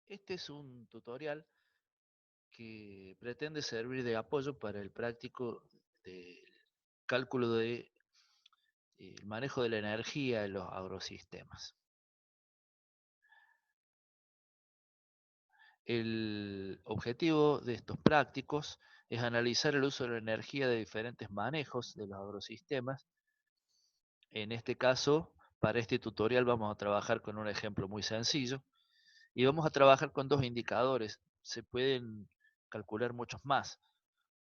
Este es un tutorial que pretende servir de apoyo para el práctico del cálculo de el manejo de la energía en los agrosistemas. El objetivo de estos prácticos es analizar el uso de la energía de diferentes manejos de los agrosistemas. En este caso, para este tutorial vamos a trabajar con un ejemplo muy sencillo y vamos a trabajar con dos indicadores. Se pueden calcular muchos más,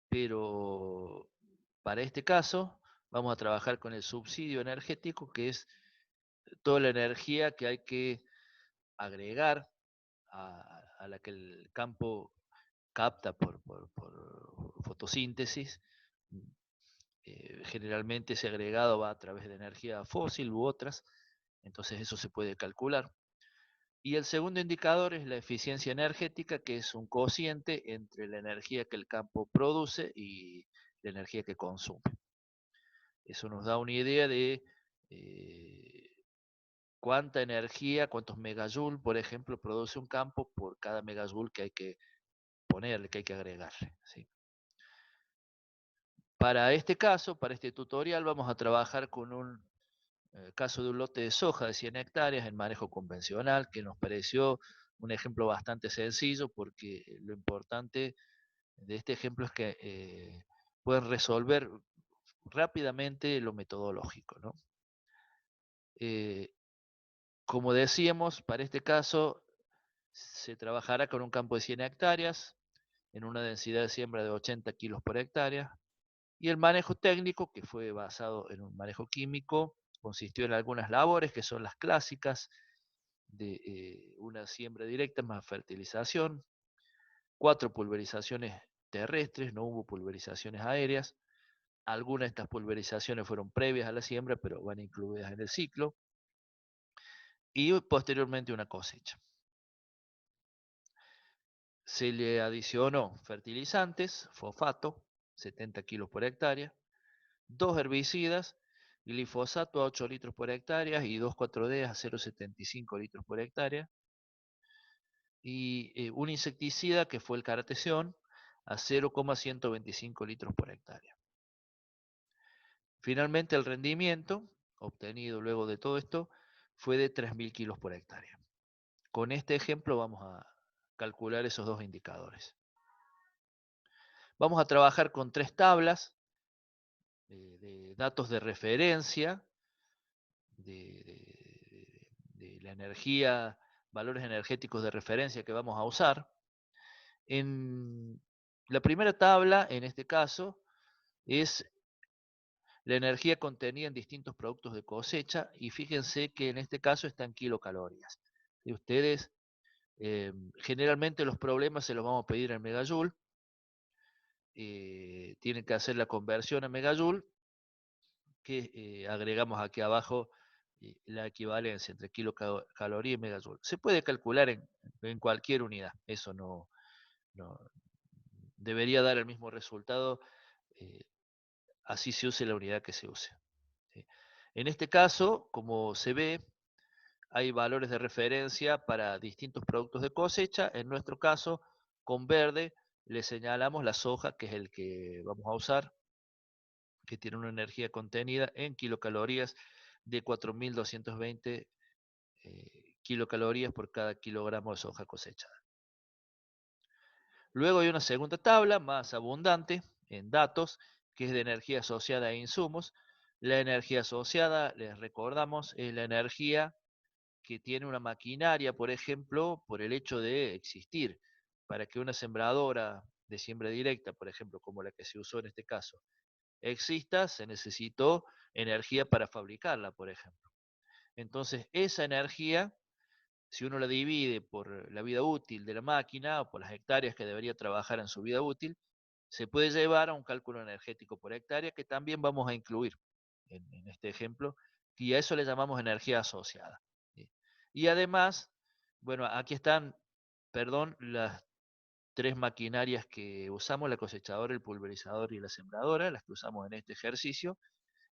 pero para este caso vamos a trabajar con el subsidio energético, que es toda la energía que hay que agregar a la que el campo capta por fotosíntesis. Generalmente ese agregado va a través de energía fósil u otras, entonces eso se puede calcular. Y el segundo indicador es la eficiencia energética, que es un cociente entre la energía que el campo produce y la energía que consume. Eso nos da una idea de cuánta energía, cuántos megajoules, por ejemplo, produce un campo por cada megajoule que hay que ponerle, que hay que agregarle, ¿sí? Para este caso, para este tutorial, vamos a trabajar con un caso de un lote de soja de 100 hectáreas en manejo convencional, que nos pareció un ejemplo bastante sencillo, porque lo importante de este ejemplo es que pueden resolver rápidamente lo metodológico, ¿no? Como decíamos, para este caso se trabajará con un campo de 100 hectáreas en una densidad de siembra de 80 kilos por hectárea, y el manejo técnico, que fue basado en un manejo químico, consistió en algunas labores que son las clásicas de una siembra directa más fertilización, 4 pulverizaciones terrestres, no hubo pulverizaciones aéreas. Algunas de estas pulverizaciones fueron previas a la siembra, pero van incluidas en el ciclo, y posteriormente una cosecha. Se le adicionó fertilizantes, fosfato, 70 kilos por hectárea, 2 herbicidas, glifosato a 8 litros por hectárea y 2,4-D a 0,75 litros por hectárea, y un insecticida que fue el cartesión a 0,125 litros por hectárea. Finalmente el rendimiento obtenido luego de todo esto fue de 3.000 kilos por hectárea. Con este ejemplo vamos a calcular esos dos indicadores. Vamos a trabajar con 3 tablas de datos de referencia de la energía, valores energéticos de referencia que vamos a usar. En la primera tabla, en este caso, es la energía contenida en distintos productos de cosecha, y fíjense que en este caso está en kilocalorías. Y ustedes, generalmente los problemas se los vamos a pedir en megajoule, tienen que hacer la conversión a megajoule, que agregamos aquí abajo la equivalencia entre kilocaloría y megajoule. Se puede calcular en cualquier unidad, eso no debería dar el mismo resultado, eh, así se use la unidad que se use, ¿sí? En este caso, como se ve, hay valores de referencia para distintos productos de cosecha. En nuestro caso, con verde le señalamos la soja, que es el que vamos a usar, que tiene una energía contenida en kilocalorías de 4.220 kilocalorías por cada kilogramo de soja cosechada. Luego hay una segunda tabla más abundante en datos, que es de energía asociada a insumos. La energía asociada, les recordamos, es la energía que tiene una maquinaria, por ejemplo, por el hecho de existir. Para que una sembradora de siembra directa, por ejemplo, como la que se usó en este caso, exista, se necesitó energía para fabricarla, por ejemplo. Entonces, esa energía, si uno la divide por la vida útil de la máquina o por las hectáreas que debería trabajar en su vida útil, se puede llevar a un cálculo energético por hectárea, que también vamos a incluir en este ejemplo, y a eso le llamamos energía asociada, ¿sí? Y además, bueno, aquí están, perdón, las 3 maquinarias que usamos: la cosechadora, el pulverizador y la sembradora, las que usamos en este ejercicio,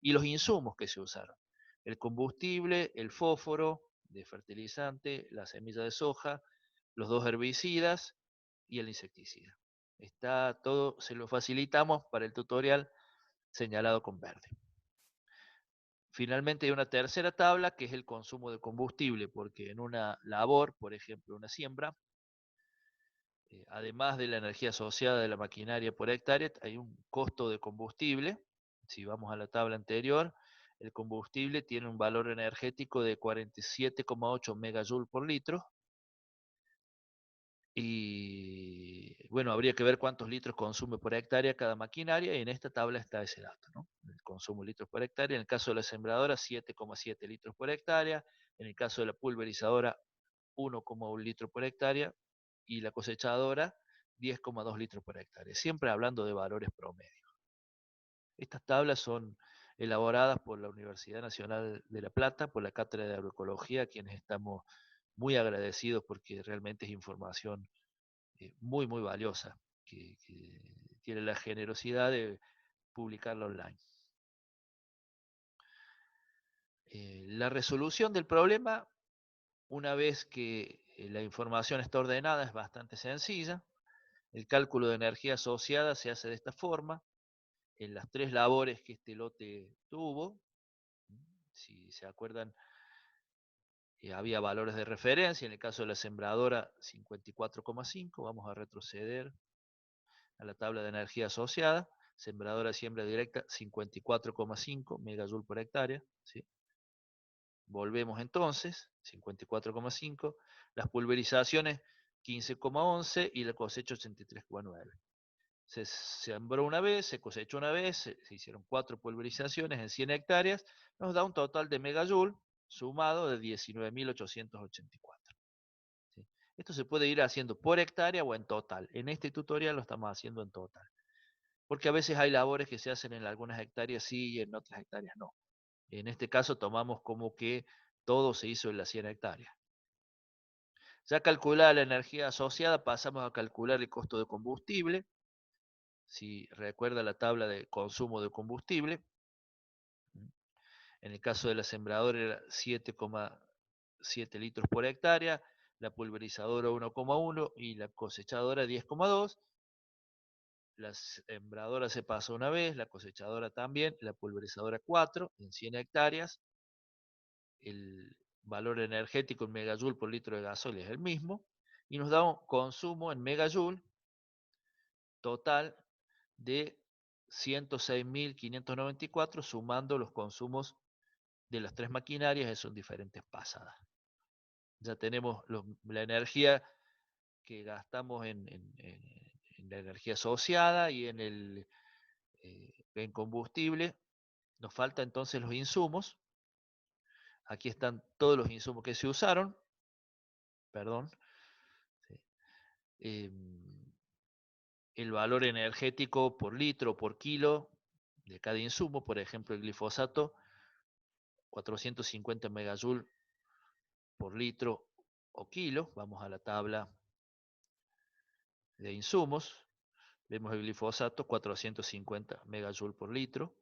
y los insumos que se usaron: el combustible, el fósforo de fertilizante, la semilla de soja, los dos herbicidas y el insecticida. Está todo, se lo facilitamos para el tutorial señalado con verde. Finalmente hay una tercera tabla que es el consumo de combustible, porque en una labor, por ejemplo, una siembra, además de la energía asociada de la maquinaria por hectárea, hay un costo de combustible. Si vamos a la tabla anterior, el combustible tiene un valor energético de 47,8 megajoules por litro. Y bueno, habría que ver cuántos litros consume por hectárea cada maquinaria, y en esta tabla está ese dato, ¿no? El consumo de litros por hectárea. En el caso de la sembradora, 7,7 litros por hectárea. En el caso de la pulverizadora, 1,1 litro por hectárea. Y la cosechadora, 10,2 litros por hectárea. Siempre hablando de valores promedios. Estas tablas son elaboradas por la Universidad Nacional de La Plata, por la Cátedra de Agroecología, a quienes estamos muy agradecidos porque realmente es información muy, muy valiosa, que tiene la generosidad de publicarla online. La resolución del problema, una vez que la información está ordenada, es bastante sencilla. El cálculo de energía asociada se hace de esta forma. En las tres labores que este lote tuvo, si se acuerdan, había valores de referencia. En el caso de la sembradora, 54,5. Vamos a retroceder a la tabla de energía asociada. Sembradora siembra directa, 54,5 megajoules por hectárea. ¿Sí? Volvemos entonces, 54,5. Las pulverizaciones, 15,11 y la cosecha, 83,9. Se sembró una vez, se cosechó una vez, se hicieron 4 pulverizaciones en 100 hectáreas, nos da un total de megajoule sumado de 19.884. ¿Sí? Esto se puede ir haciendo por hectárea o en total. En este tutorial lo estamos haciendo en total. Porque a veces hay labores que se hacen en algunas hectáreas sí y en otras hectáreas no. En este caso tomamos como que todo se hizo en las 100 hectáreas. Ya calculada la energía asociada, pasamos a calcular el costo de combustible. Si recuerda la tabla de consumo de combustible, en el caso de la sembradora era 7,7 litros por hectárea, la pulverizadora 1,1 y la cosechadora 10,2. La sembradora se pasó una vez, la cosechadora también, la pulverizadora 4 en 100 hectáreas. El valor energético en megajoule por litro de gasoil es el mismo, y nos da un consumo en megajoule total de 106.594, sumando los consumos de las tres maquinarias, son diferentes pasadas. Ya tenemos la energía que gastamos en la energía asociada y en combustible. Nos falta entonces los insumos. Aquí están todos los insumos que se usaron. Perdón. Sí. El valor energético por litro, por kilo de cada insumo. Por ejemplo, el glifosato, 450 megajoules por litro o kilo. Vamos a la tabla de insumos. Vemos el glifosato, 450 megajoules por litro.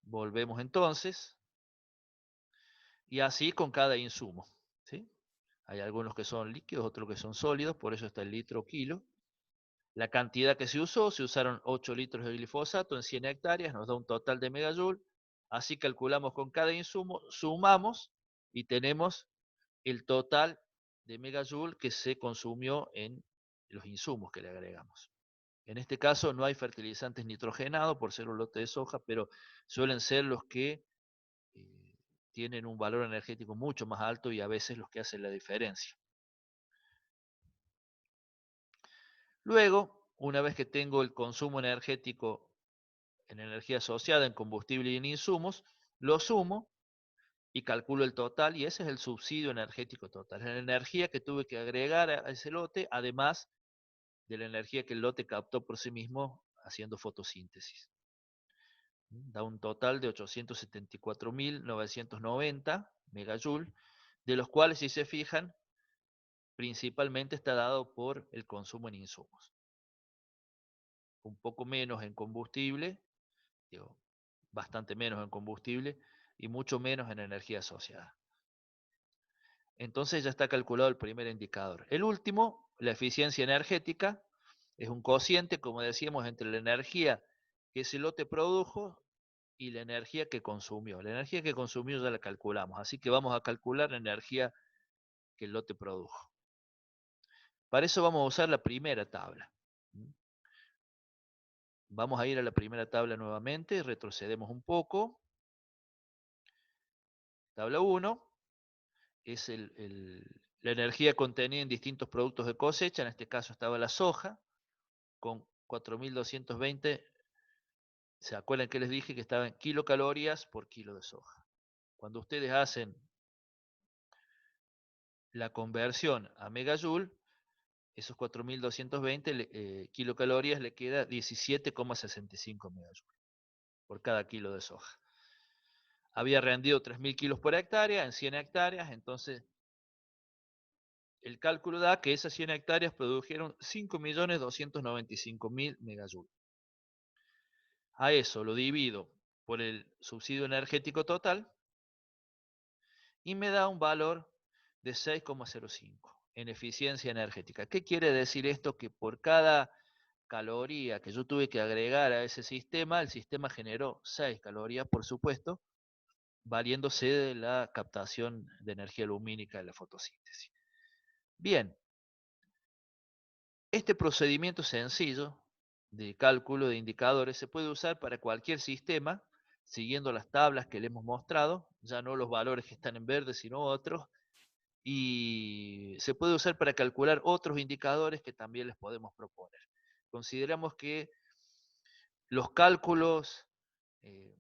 Volvemos entonces. Y así con cada insumo. ¿Sí? Hay algunos que son líquidos, otros que son sólidos, por eso está el litro o kilo. La cantidad que se usó, se usaron 8 litros de glifosato en 100 hectáreas, nos da un total de megajoule. Así calculamos con cada insumo, sumamos y tenemos el total de megajoule que se consumió en los insumos que le agregamos. En este caso no hay fertilizantes nitrogenados por ser un lote de soja, pero suelen ser los que tienen un valor energético mucho más alto y a veces los que hacen la diferencia. Luego, una vez que tengo el consumo energético en energía asociada, en combustible y en insumos, lo sumo y calculo el total, y ese es el subsidio energético total. Es la energía que tuve que agregar a ese lote, además de la energía que el lote captó por sí mismo haciendo fotosíntesis. Da un total de 874.990 megajoule, de los cuales, si se fijan, principalmente está dado por el consumo en insumos. Un poco menos en combustible, digo, bastante menos en combustible y mucho menos en energía asociada. Entonces ya está calculado el primer indicador. El último, la eficiencia energética, es un cociente, como decíamos, entre la energía que ese lote produjo y la energía que consumió. La energía que consumió ya la calculamos, así que vamos a calcular la energía que el lote produjo. Para eso vamos a usar la primera tabla. Vamos a ir a la primera tabla nuevamente, retrocedemos un poco. Tabla 1 es la energía contenida en distintos productos de cosecha, en este caso estaba la soja, con 4220, ¿se acuerdan que les dije que estaba en kilocalorías por kilo de soja? Cuando ustedes hacen la conversión a megajoule, esos 4220 kilocalorías le queda 17,65 megajoule por cada kilo de soja. Había rendido 3.000 kilos por hectárea en 100 hectáreas, entonces el cálculo da que esas 100 hectáreas produjeron 5.295.000 megajoules. A eso lo divido por el subsidio energético total y me da un valor de 6,05 en eficiencia energética. ¿Qué quiere decir esto? Que por cada caloría que yo tuve que agregar a ese sistema, el sistema generó 6 calorías, por supuesto, valiéndose de la captación de energía lumínica de la fotosíntesis. Bien, este procedimiento sencillo de cálculo de indicadores se puede usar para cualquier sistema, siguiendo las tablas que le hemos mostrado, ya no los valores que están en verde, sino otros, y se puede usar para calcular otros indicadores que también les podemos proponer. Consideramos que los cálculos eh,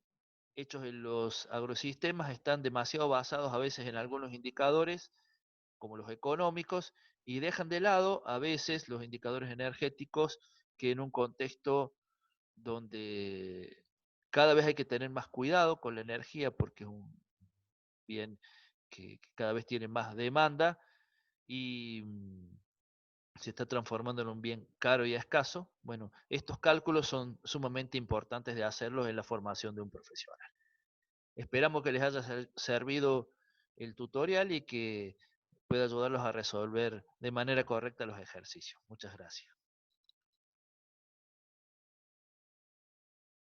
hechos en los agrosistemas están demasiado basados a veces en algunos indicadores, como los económicos, y dejan de lado a veces los indicadores energéticos que en un contexto donde cada vez hay que tener más cuidado con la energía porque es un bien que cada vez tiene más demanda y se está transformando en un bien caro y escaso. Bueno, estos cálculos son sumamente importantes de hacerlos en la formación de un profesional. Esperamos que les haya servido el tutorial y que pueda ayudarlos a resolver de manera correcta los ejercicios. Muchas gracias.